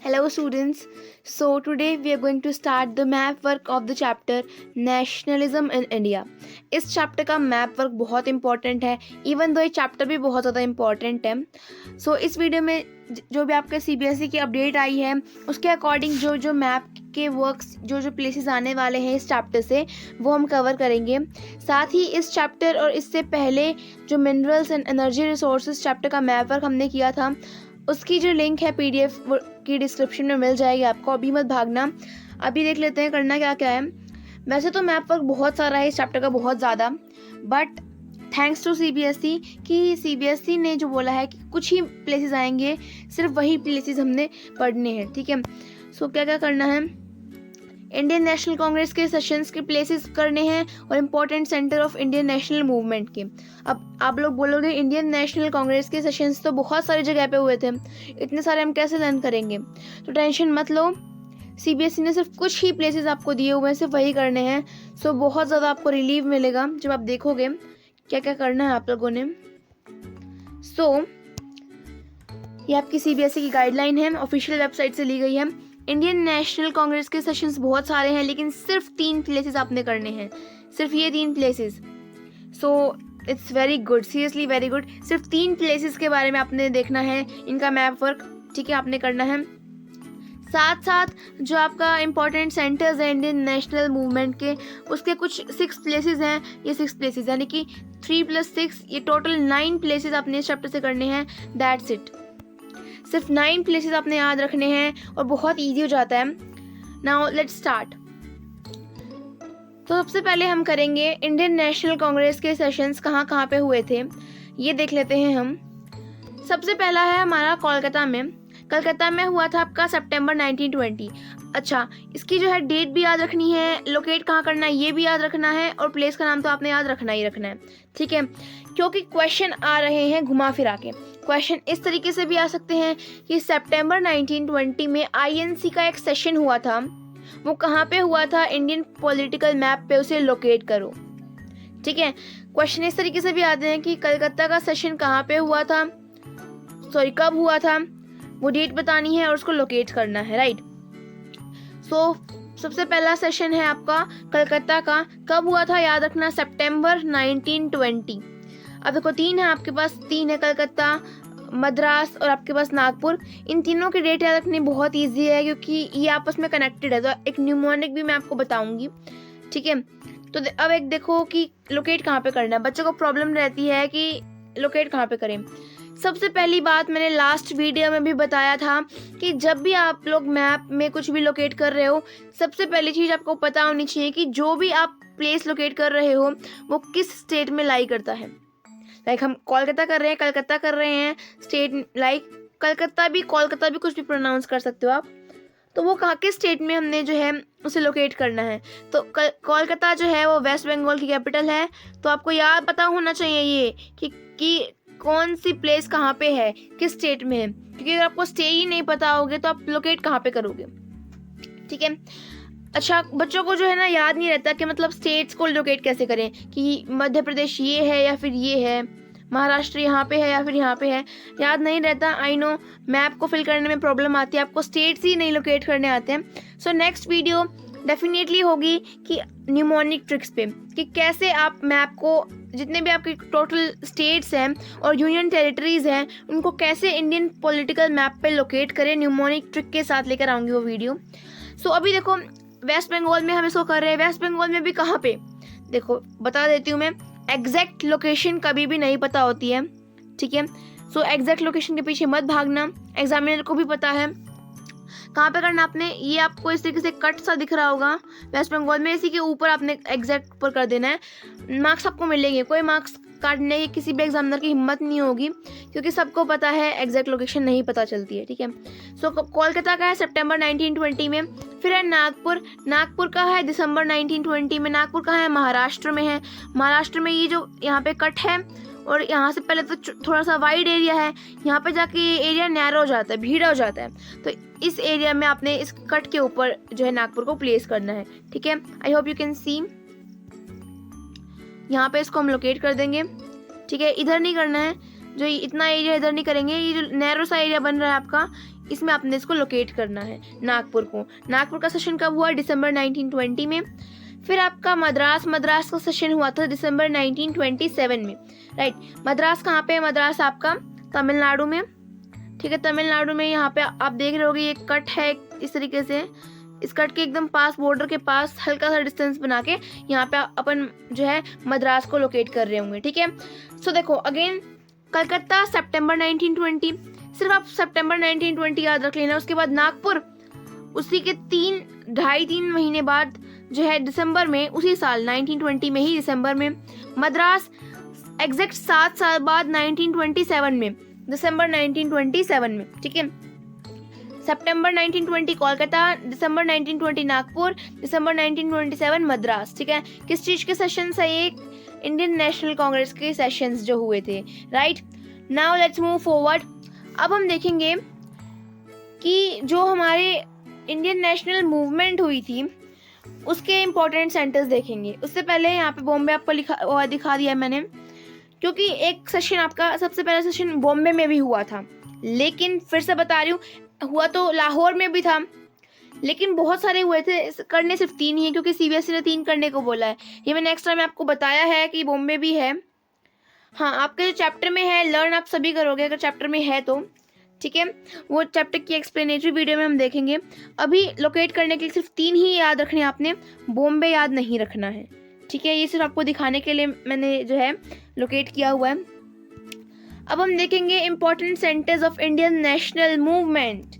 Hello students. So today we are going to start the map work of the chapter Nationalism in India. इस chapter का map work बहुत important है, even though ये chapter भी बहुत ज़्यादा important है. सो इस वीडियो में जो भी आपके CBSE की अपडेट आई है उसके अकॉर्डिंग जो मैप के वर्क्स जो प्लेसेस आने वाले हैं इस चैप्टर से वो हम कवर करेंगे. साथ ही इस चैप्टर और इससे पहले जो minerals and energy resources chapter का मैप वर्क हमने किया था उसकी जो लिंक है PDF की डिस्क्रिप्शन में मिल जाएगी आपको. अभी मत भागना, अभी देख लेते हैं करना क्या क्या है. वैसे तो मैप वर्क बहुत सारा है इस चैप्टर का, बहुत ज़्यादा, बट थैंक्स टू CBSE कि CBSE ने जो बोला है कि कुछ ही प्लेसेस आएंगे, सिर्फ वही प्लेसेस हमने पढ़ने हैं. ठीक है. सो क्या क्या करना है, इंडियन नेशनल कांग्रेस के सेशंस के प्लेसेस करने हैं और important centre of Indian national movement के. अब आप लोग बोलोगे इंडियन नेशनल कांग्रेस के सेशंस तो बहुत सारी जगह पे हुए थे, इतने सारे हम कैसे लर्न करेंगे. तो टेंशन मत लो, CBSE ने सिर्फ कुछ ही प्लेसेस आपको दिए हुए हैं, सिर्फ वही करने हैं. सो बहुत ज़्यादा आपको रिलीव मिलेगा जब आप देखोगे क्या क्या करना है आप लोगों ने. सो ये आपकी CBSE की गाइडलाइन है, ऑफिशियल वेबसाइट से ली गई है. इंडियन नेशनल कांग्रेस के सेशंस बहुत सारे हैं लेकिन सिर्फ 3 प्लेसेस आपने करने हैं, सिर्फ ये 3 places. So it's very good, seriously very good. सिर्फ 3 प्लेसेस के बारे में आपने देखना है, इनका मैप वर्क. ठीक है, आपने करना है. साथ साथ जो आपका इम्पोर्टेंट सेंटर्स हैं इंडियन नेशनल मूवमेंट के, उसके कुछ 6 प्लेसेस हैं. ये 6 प्लेसेस यानी कि 3 + 6 ये टोटल 9 प्लेसेस आपने इस चैप्टर से करने हैं. That's it. सिर्फ 9 प्लेसेस आपने याद रखने हैं और बहुत ईजी हो जाता है. Now let's start. तो सबसे पहले हम करेंगे इंडियन नेशनल कांग्रेस के सेशंस कहाँ कहाँ पे हुए थे, ये देख लेते हैं हम. सबसे पहला है हमारा कोलकाता में. कलकत्ता में हुआ था आपका सितंबर 1920. अच्छा, इसकी जो है डेट भी याद रखनी है, लोकेट कहाँ करना है ये भी याद रखना है, और प्लेस का नाम तो आपने याद रखना ही रखना है. ठीक है, क्योंकि क्वेश्चन आ रहे हैं घुमा फिरा के. क्वेश्चन इस तरीके से भी आ सकते हैं कि सितंबर 1920 में INC का एक सेशन हुआ था, वो कहाँ पे हुआ था, इंडियन पॉलिटिकल मैप पे उसे लोकेट करो. ठीक है, क्वेश्चन इस तरीके से भी आते हैं कि कलकत्ता का सेशन कहाँ पे हुआ था, सॉरी कब हुआ था, वो डेट बतानी है और उसको लोकेट करना है. राइट. सो सबसे पहला सेशन है आपका कलकत्ता का, कब हुआ था याद रखना, सितंबर 1920. अब देखो 3 है आपके पास, 3 है कलकत्ता, मद्रास और आपके पास नागपुर. इन तीनों की डेट याद रखनी बहुत इजी है क्योंकि ये आपस में कनेक्टेड है. तो एक न्यूमोनिक भी मैं आपको बताऊंगी. ठीक है. तो अब एक देखो कि लोकेट कहाँ पे करना है. बच्चों को प्रॉब्लम रहती है कि लोकेट कहाँ पे करें. सबसे पहली बात मैंने लास्ट वीडियो में भी बताया था कि जब भी आप लोग मैप में कुछ भी लोकेट कर रहे हो, सबसे पहली चीज़ आपको पता होनी चाहिए कि जो भी आप प्लेस लोकेट कर रहे हो वो किस स्टेट में लाई करता है. लाइक हम कोलकाता कर रहे हैं, कलकत्ता कर रहे हैं, स्टेट लाइक कलकत्ता भी कोलकाता भी कुछ भी प्रोनाउंस कर सकते हो आप. तो वो कहाँ किस स्टेट में हमने जो है उसे लोकेट करना है. तो कोलकाता जो है वो वेस्ट बंगाल की कैपिटल है. तो आपको याद पता होना चाहिए ये कि कौन सी प्लेस कहाँ पे है, किस स्टेट में है, क्योंकि अगर आपको स्टेट ही नहीं पता होगे तो आप लोकेट कहाँ पे करोगे. ठीक है. अच्छा, बच्चों को जो है ना याद नहीं रहता कि मतलब स्टेट्स को लोकेट कैसे करें, कि मध्य प्रदेश ये है या फिर ये है, महाराष्ट्र यहाँ पे है या फिर यहाँ पे है, याद नहीं रहता. आई नो मैप को फिल करने में प्रॉब्लम आती है, आपको स्टेट्स ही नहीं लोकेट करने आते हैं. सो नेक्स्ट वीडियो डेफिनेटली होगी कि न्यूमोनिक ट्रिक्स पे, कि कैसे आप मैप को, जितने भी आपके टोटल स्टेट्स हैं और यूनियन टेरिटरीज हैं, उनको कैसे इंडियन पॉलिटिकल मैप पे लोकेट करें, न्यूमोनिक ट्रिक के साथ लेकर आऊँगी वो वीडियो. सो अभी देखो वेस्ट बंगाल में हम इसको कर रहे हैं. वेस्ट बंगाल में भी कहाँ पे, देखो बता देती हूँ मैं. एग्जैक्ट लोकेशन कभी भी नहीं पता होती है. ठीक है. सो एग्जैक्ट लोकेशन के पीछे मत भागना, एग्जामिनर को भी पता है कहाँ पे करना आपने. ये आपको इस तरीके से कट सा दिख रहा होगा वेस्ट बंगाल में, इसी के ऊपर आपने एग्जैक्ट ऊपर कर देना है. मार्क्स आपको मिलेंगे, कोई मार्क्स काटने की किसी भी एग्जामिनर की हिम्मत नहीं होगी क्योंकि सबको पता है एग्जैक्ट लोकेशन नहीं पता चलती है. ठीक है. सो कोलकाता का है सितंबर 1920 में. फिर है नागपुर. नागपुर का है दिसंबर 1920 में. नागपुर का है महाराष्ट्र में है. महाराष्ट्र में ये जो यहाँ पे कट है और यहाँ से पहले तो थोड़ा सा वाइड एरिया है, यहाँ पे जाके ये एरिया नैरो हो जाता है, भीड़ा हो जाता है. तो इस एरिया में आपने इस कट के ऊपर जो है नागपुर को प्लेस करना है. ठीक है. I hope you can see. यहाँ पे इसको हम लोकेट कर देंगे. ठीक है. इधर नहीं करना है, जो इतना एरिया इधर नहीं करेंगे, ये जो नैरो सा एरिया बन रहा है आपका, इसमें आपने इसको लोकेट करना है, नागपुर को। नागपुर का सेशन कब हुआ? दिसंबर 1920 में। फिर आपका मद्रास का सेशन हुआ था दिसंबर 1927 में, राइट। मद्रास कहाँ पे है? मद्रास आपका तमिलनाडु में, ठीक है, तमिलनाडु में। यहाँ पे आप देख रहे होगे ये कट है इस तरीके से, इस कट के एकदम पास, बॉर्डर के पास हल्का सा डिस्टेंस बना के यहाँ पे अपन जो है मद्रास को लोकेट कर रहे होंगे, ठीक है। सो देखो अगेन, कलकत्ता सितंबर 1920, सिर्फ आप सितंबर 1920 याद रख लेना। उसके बाद नागपुर उसी के 3 महीने बाद जो है दिसंबर में, उसी साल 1920 में ही दिसंबर में। मद्रास एग्जैक्ट 7 साल बाद 1927 में, दिसंबर 1927 में, ठीक है। सितंबर 1920 कोलकाता, दिसंबर 1920 नागपुर, दिसंबर 1927 मद्रास, ठीक है। किस चीज़ के सेशंस है ये? इंडियन नेशनल कांग्रेस के सेशंस जो हुए थे, right. Now let's move forward. अब हम देखेंगे कि जो हमारे इंडियन नेशनल मूवमेंट हुई थी उसके इम्पोर्टेंट सेंटर्स देखेंगे। उससे पहले यहाँ पे बॉम्बे आपको दिखा दिया मैंने, क्योंकि एक सेशन आपका सबसे पहला सेशन बॉम्बे में भी हुआ था, लेकिन फिर से बता रही हूँ, हुआ तो लाहौर में भी था, लेकिन बहुत सारे हुए थे। करने सिर्फ 3 ही है, क्योंकि सीबीएसई ने 3 करने को बोला है। ये मैंने एक्स्ट्रा में आपको बताया है कि बॉम्बे भी है। हाँ, आपके जो चैप्टर में है लर्न आप सभी करोगे अगर चैप्टर में है तो, ठीक है। वो चैप्टर की एक्सप्लेनेटरी वीडियो में हम देखेंगे। अभी लोकेट करने के लिए सिर्फ 3 ही याद रखने, आपने बॉम्बे याद नहीं रखना है, ठीक है। ये सिर्फ आपको दिखाने के लिए मैंने जो है लोकेट किया हुआ है। अब हम देखेंगे important centres of Indian national movement,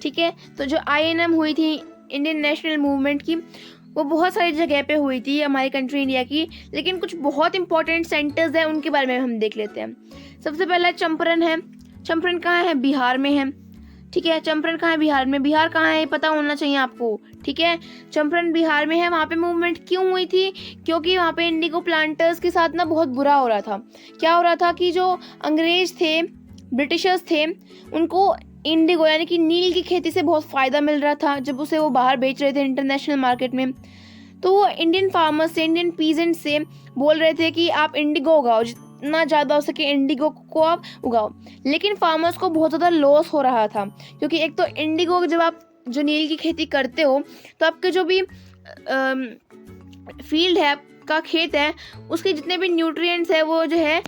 ठीक है। तो जो INM हुई थी इंडियन नेशनल मूवमेंट की, वो बहुत सारी जगह पे हुई थी हमारी कंट्री इंडिया की, लेकिन कुछ बहुत इंपॉर्टेंट सेंटर्स हैं उनके बारे में हम देख लेते हैं। सबसे पहला चंपारण है। चंपारण कहाँ है? बिहार में है, ठीक है। चंपारण कहाँ है? बिहार में। बिहार कहाँ है पता होना चाहिए आपको, ठीक है। चंपारण बिहार में है। वहाँ पे मूवमेंट क्यों हुई थी? क्योंकि वहाँ पे इंडिगो प्लांटर्स के साथ ना बहुत बुरा हो रहा था। क्या हो रहा था कि जो अंग्रेज थे, ब्रिटिशर्स थे, उनको इंडिगो यानी कि नील की खेती से बहुत फ़ायदा मिल रहा था जब उसे वो बाहर बेच रहे थे इंटरनेशनल मार्केट में। तो वो इंडियन फार्मर्स से, इंडियन पीजेंट से बोल रहे थे कि आप इंडिगो उगाओ, जितना ज़्यादा हो सके इंडिगो को आप उगाओ। लेकिन फार्मर्स को बहुत ज़्यादा लॉस हो रहा था, क्योंकि एक तो इंडिगो जब आप जो नील की खेती करते हो तो आपके जो भी फील्ड है, आपका खेत है, उसके जितने भी न्यूट्रिएंट्स है वो जो है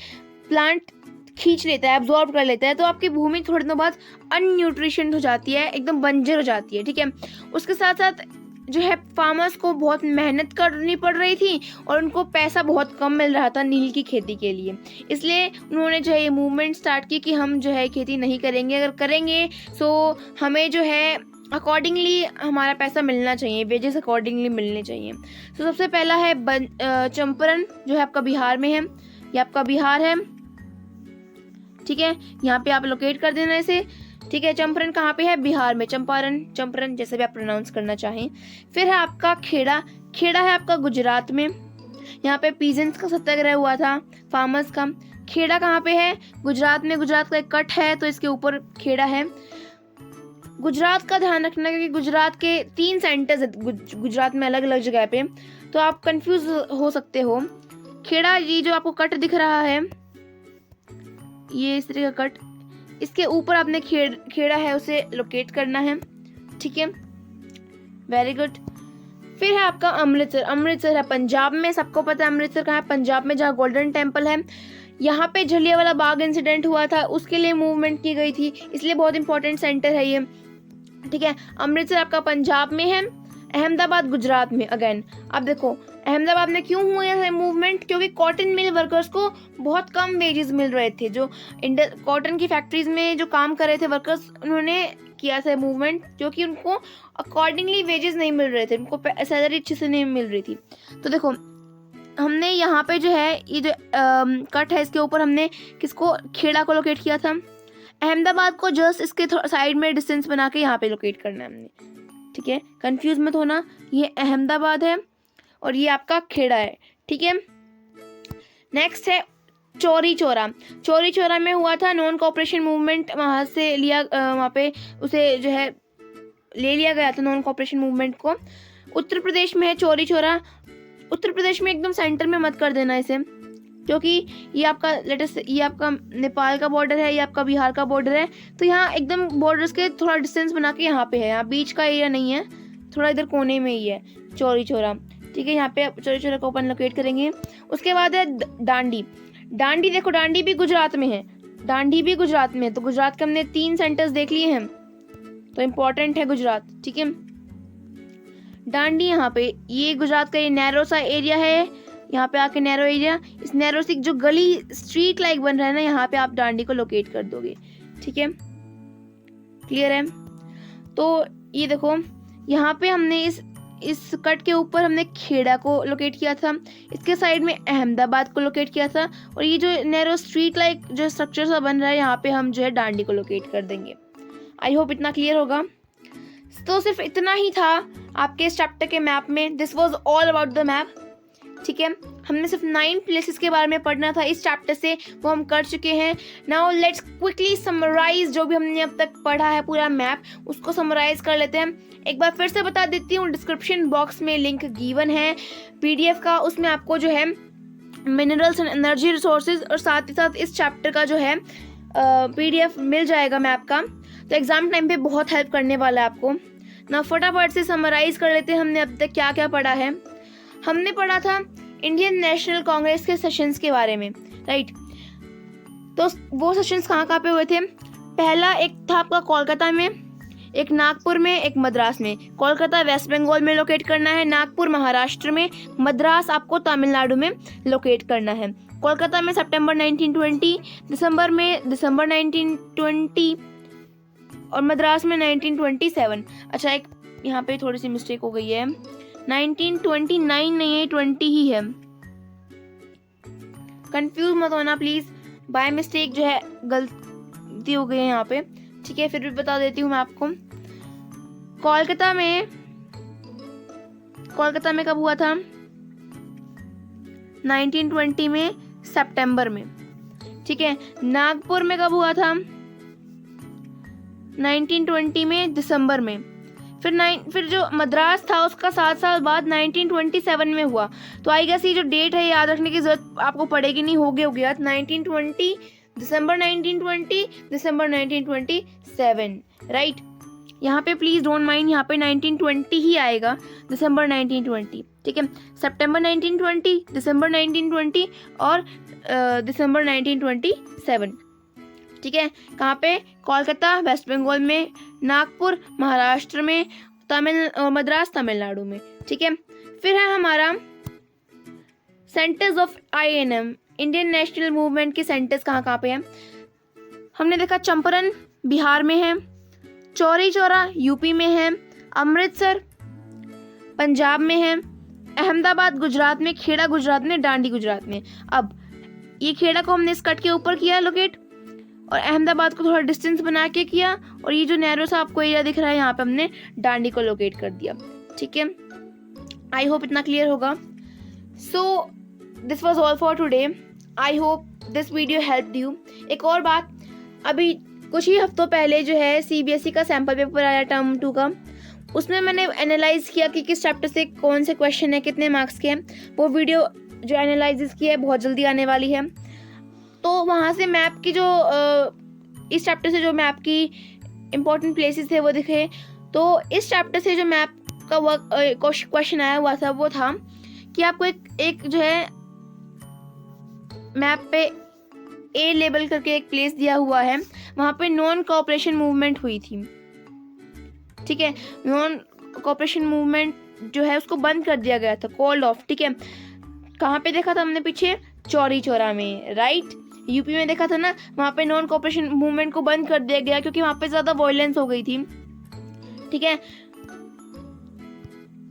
प्लांट खींच लेता है, एब्जॉर्ब कर लेता है। तो आपकी भूमि थोड़े दिनों बाद अनन्यूट्रिशन हो जाती है, एकदम बंजर हो जाती है, ठीक है। उसके साथ साथ जो है फार्मर्स को बहुत मेहनत करनी पड़ रही थी और उनको पैसा बहुत कम मिल रहा था नील की खेती के लिए। इसलिए उन्होंने जो है ये मूवमेंट स्टार्ट की कि हम जो है खेती नहीं करेंगे, अगर करेंगे तो हमें जो है अकॉर्डिंगली हमारा पैसा मिलना चाहिए, वेजेस अकॉर्डिंगली मिलने चाहिए। तो सबसे पहला है चंपारण, जो है आपका बिहार में है। ये आपका बिहार है, ठीक है। यहाँ पे आप लोकेट कर देना इसे, ठीक है। चंपारण कहाँ पे है? बिहार में। चंपारण, चंपारण जैसे भी आप प्रोनाउंस करना चाहें। फिर है आपका खेड़ा। खेड़ा है आपका गुजरात में। यहाँ पे पीजेंट्स का सत्याग्रह हुआ था, फार्मर्स का। खेड़ा कहाँ पे है? गुजरात में। गुजरात का एक कट है तो इसके ऊपर खेड़ा है। गुजरात का ध्यान रखना, क्योंकि गुजरात के 3 सेंटर्स है गुजरात में अलग अलग जगह पे, तो आप कंफ्यूज हो सकते हो। खेड़ा, ये जो आपको कट दिख रहा है, ये इस तरह का कट, इसके ऊपर आपने खेड़ा है उसे लोकेट करना है, ठीक है। Very good. फिर है आपका अमृतसर। अमृतसर है पंजाब में, सबको पता है अमृतसर कहाँ है? पंजाब में, जहाँ गोल्डन टेम्पल है। यहाँ पे जलियांवाला बाग इंसिडेंट हुआ था, उसके लिए मूवमेंट की गई थी, इसलिए बहुत इंपॉर्टेंट सेंटर है ये, ठीक है। अमृतसर आपका पंजाब में है। अहमदाबाद गुजरात में। अगेन आप देखो अहमदाबाद में क्यों हुआ है मूवमेंट? क्योंकि कॉटन मिल वर्कर्स को बहुत कम वेजेस मिल रहे थे। जो कॉटन की फैक्ट्रीज में जो काम कर रहे थे वर्कर्स, उन्होंने किया था मूवमेंट, क्योंकि उनको अकॉर्डिंगली वेजेस नहीं मिल रहे थे, उनको सैलरी अच्छे से नहीं मिल रही थी। तो देखो हमने यहाँ पे जो है ये जो कट है, इसके ऊपर हमने किसको? खेड़ा को लोकेट किया था। अहमदाबाद को जस्ट इसके साइड में डिस्टेंस बना के यहाँ पे लोकेट करना है हमने, ठीक है। कंफ्यूज मत होना, ये अहमदाबाद है और ये आपका खेड़ा है, ठीक है। नेक्स्ट है चौरी चौरा। चौरी चौरा में हुआ था नॉन कोऑपरेशन मूवमेंट, वहाँ से लिया, वहाँ पे उसे जो है ले लिया गया था नॉन कोऑपरेशन मूवमेंट को। उत्तर प्रदेश में है चौरी चौरा। उत्तर प्रदेश में एकदम सेंटर में मत कर देना इसे, क्योंकि ये आपका लेटेस्ट, ये आपका नेपाल का बॉर्डर है, ये आपका बिहार का बॉर्डर है। तो यहाँ एकदम बॉर्डर्स के थोड़ा डिस्टेंस बना के यहाँ पे है, यहाँ बीच का एरिया नहीं है, थोड़ा इधर कोने में ही है चौरी चौरा। ठीक है, यहाँ पे चौरी चौरा को अपन लोकेट करेंगे। उसके बाद है दांडी। दांडी देखो, दांडी भी गुजरात में है, दांडी भी गुजरात में है। तो गुजरात के हमने 3 सेंटर्स देख लिए हैं, तो इम्पोर्टेंट है गुजरात। ठीक है, दांडी यहाँ पे, ये गुजरात का ये नैरो सा एरिया है, यहाँ पे आके नैरो एरिया, इस नैरो से जो गली स्ट्रीट लाइक बन रहा है ना, यहाँ पे आप दांडी को लोकेट कर दोगे। ठीक है, क्लियर है। तो ये देखो, यहाँ पे हमने इस कट के ऊपर हमने खेड़ा को लोकेट किया था, इसके साइड में अहमदाबाद को लोकेट किया था, और ये जो नैरो स्ट्रीट लाइक जो स्ट्रक्चर सा बन रहा है, यहाँ पे हम जो है दांडी को लोकेट कर देंगे। आई होप इतना क्लियर होगा। तो सिर्फ इतना ही था आपके इस चैप्टर के मैप में। This was all about the map. ठीक है, हमने सिर्फ 9 प्लेसेस के बारे में पढ़ना था इस चैप्टर से, वो हम कर चुके हैं। नाउ लेट्स क्विकली समराइज जो भी हमने अब तक पढ़ा है पूरा मैप, उसको समराइज कर लेते हैं। एक बार फिर से बता देती हूँ, डिस्क्रिप्शन बॉक्स में लिंक गिवन है PDF का, उसमें आपको जो है मिनरल्स एंड एनर्जी रिसोर्सेज और साथ ही साथ इस चैप्टर का जो है PDF मिल जाएगा मैप का। तो एग्जाम टाइम पे बहुत हेल्प करने वाला है आपको। ना फटाफट से समराइज कर लेते हैं हमने अब तक क्या क्या पढ़ा है। हमने पढ़ा था इंडियन नेशनल कांग्रेस के सेशंस के बारे में, राइट। तो वो सेशंस कहाँ कहाँ पे हुए थे? पहला एक था आपका कोलकाता में, एक नागपुर में, एक मद्रास में। कोलकाता वेस्ट बंगाल में लोकेट करना है, नागपुर महाराष्ट्र में, मद्रास आपको तमिलनाडु में लोकेट करना है। कोलकाता में सितंबर 1920, दिसंबर 1920 और मद्रास में 1927। अच्छा, एक यहाँ पे थोड़ी सी मिस्टेक हो गई है, 1929 नहीं है, 20 ही है, कंफ्यूज मत होना प्लीज, बाय मिस्टेक जो है गलती हो गई है यहाँ पे। ठीक है, फिर भी बता देती हूँ मैं आपको। कोलकाता में कब हुआ था? 1920 में सितंबर में। ठीक है, नागपुर में कब हुआ था? 1920 में दिसंबर में। फिर जो मद्रास था उसका 7 साल बाद 1927 में हुआ। तो आई गेस ये जो डेट है याद रखने की जरूरत आपको पड़ेगी नहीं, हो गया 1920 दिसंबर 1920 दिसंबर 1927, राइट। यहाँ पे प्लीज डोंट माइंड, यहाँ पे 1920 ही आएगा, दिसंबर 1920। ठीक है, सितंबर 1920, दिसंबर 1920 और दिसंबर 1927। ठीक है, कहाँ पे? कोलकाता वेस्ट बंगाल में, नागपुर महाराष्ट्र में, मद्रास तमिलनाडु में। ठीक है, फिर है हमारा centres of INM, Indian national movement के सेंटर्स कहाँ कहाँ पे हैं। हमने देखा चंपारण बिहार में है, चौरी चौरा यूपी में है, अमृतसर पंजाब में है, अहमदाबाद गुजरात में, खेड़ा गुजरात में, दांडी गुजरात में। अब ये खेड़ा को हमने इस कट के ऊपर किया लोकेट, और अहमदाबाद को थोड़ा डिस्टेंस बना के किया, और ये जो नैरो सा आपको एरिया दिख रहा है यहाँ पे हमने दांडी को लोकेट कर दिया। ठीक है, आई होप इतना क्लियर होगा। So this was all for today. I hope this video helped you. एक और बात, अभी कुछ ही हफ्तों पहले जो है CBSE का सैम्पल पेपर आया टर्म 2 का, उसमें मैंने एनालाइज किया कि किस चैप्टर से कौन से क्वेश्चन है, कितने मार्क्स के हैं। वो वीडियो जो एनालिसिस की है बहुत जल्दी आने वाली है। तो वहाँ से मैप की जो इस चैप्टर से जो मैप की इम्पोर्टेंट प्लेसेस थे वो दिखे। तो इस चैप्टर से जो मैप का वर्क क्वेश्चन आया हुआ था वो था कि आपको एक जो है मैप पे A लेबल करके एक प्लेस दिया हुआ है, वहाँ पे नॉन कोऑपरेशन मूवमेंट हुई थी। ठीक है, नॉन कोऑपरेशन मूवमेंट जो है उसको बंद कर दिया गया था, कॉल्ड ऑफ। ठीक है, कहाँ पे देखा था हमने पीछे? चौरी चौरा में, राइट। यूपी में देखा था ना, वहाँ पे नॉन कोऑपरेशन मूवमेंट को बंद कर दिया गया क्योंकि वहाँ पे ज़्यादा वायलेंस हो गई थी। ठीक है,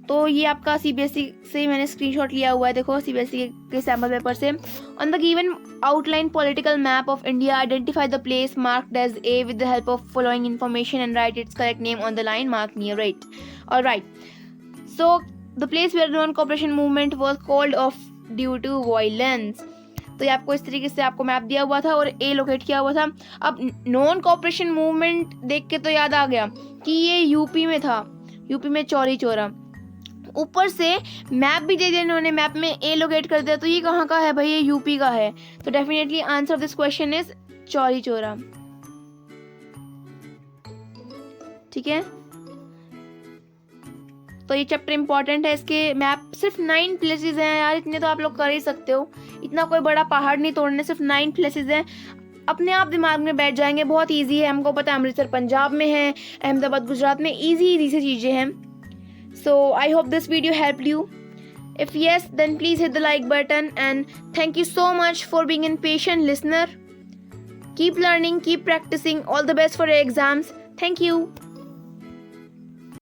तो ये आपका CBSE से मैंने स्क्रीनशॉट लिया हुआ है, देखो CBSE के सैम्पल पेपर से। On the given outline political map of India, identify the place marked as A with the help of following information and write its correct name on the line marked near it. All right. So the place where non-cooperation movement was called off due to violence. तो ये आपको इस तरीके से आपको map दिया हुआ था और A लोकेट किया हुआ था। अब नॉन कोऑपरेशन मूवमेंट देख के तो याद आ गया कि ये यूपी में था, यूपी में चौरी चौरा। ऊपर से मैप भी दे दिया इन्होंने, मैप में ए लोकेट कर दिया, तो ये कहाँ का है भाई, ये यूपी का है। तो definitely answer of this question is Chauri Chaura. ठीक है, तो ये चैप्टर इंपॉर्टेंट है, इसके मैप सिर्फ 9 प्लेसेस हैं यार, इतने तो आप लोग कर ही सकते हो, इतना कोई बड़ा पहाड़ नहीं तोड़ने, सिर्फ 9 प्लेसेस हैं, अपने आप दिमाग में बैठ जाएंगे, बहुत इजी है। हमको पता है अमृतसर पंजाब में है, अहमदाबाद गुजरात में, इजी इजी से चीज़ें हैं। So I hope this video helped you. If yes, then please hit the like button, and thank you so much for being an patient listener. Keep learning, keep practicing. All the best for your exams. Thank you.